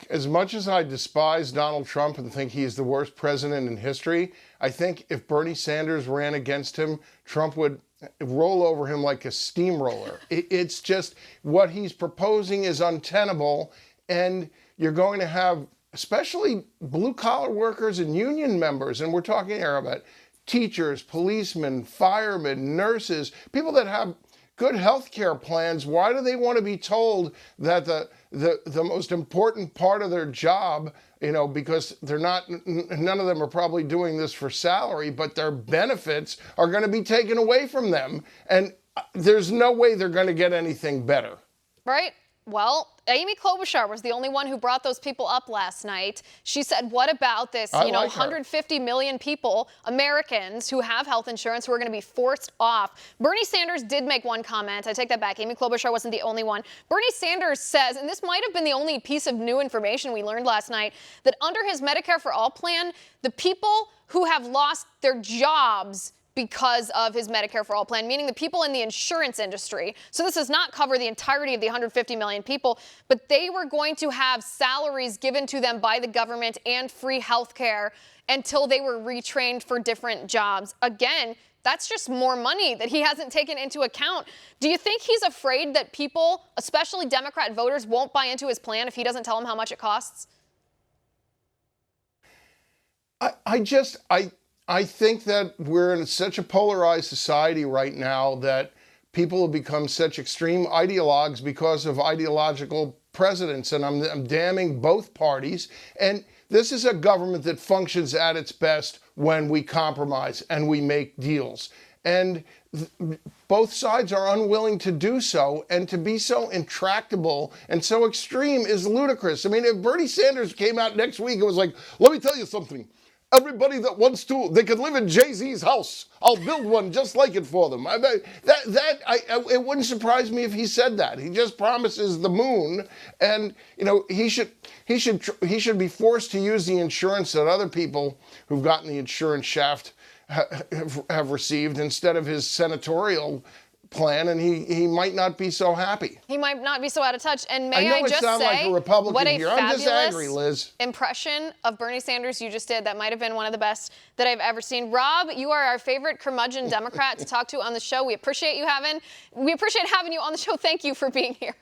As much as I despise Donald Trump and think he's the worst president in history, I think if Bernie Sanders ran against him, Trump would roll over him like a steamroller. It's just what he's proposing is untenable, and you're going to have especially blue-collar workers and union members, and we're talking here about teachers, policemen, firemen, nurses, people that have good health care plans. Why do they want to be told that the most important part of their job, because none of them are probably doing this for salary, but their benefits are going to be taken away from them, and there's no way they're going to get anything better. Right? Well, Amy Klobuchar was the only one who brought those people up last night. She said, what about this, 150 million people, Americans, who have health insurance who are going to be forced off? Bernie Sanders did make one comment. I take that back. Amy Klobuchar wasn't the only one. Bernie Sanders says, and this might have been the only piece of new information we learned last night, that under his Medicare for All plan, the people who have lost their jobs because of his Medicare for All plan, meaning the people in the insurance industry. So this does not cover the entirety of the 150 million people, but they were going to have salaries given to them by the government and free health care until they were retrained for different jobs. Again, that's just more money that he hasn't taken into account. Do you think he's afraid that people, especially Democrat voters, won't buy into his plan if he doesn't tell them how much it costs? I think that we're in such a polarized society right now that people have become such extreme ideologues because of ideological presidents, and I'm damning both parties. And this is a government that functions at its best when we compromise and we make deals. And both sides are unwilling to do so, and to be so intractable and so extreme is ludicrous. I mean, if Bernie Sanders came out next week and was like, let me tell you something. Everybody that wants to, they could live in Jay-Z's house. I'll build one just like it for them. It wouldn't surprise me if he said that. He just promises the moon, and he should be forced to use the insurance that other people who've gotten the insurance shaft have received instead of his senatorial plan, and he might not be so happy. He might not be so out of touch. And may I just sound say, like a Republican what a here. I'm just angry, Liz. Impression of Bernie Sanders you just did. That might have been one of the best that I've ever seen. Rob, you are our favorite curmudgeon Democrat to talk to on the show. We appreciate having you on the show. Thank you for being here.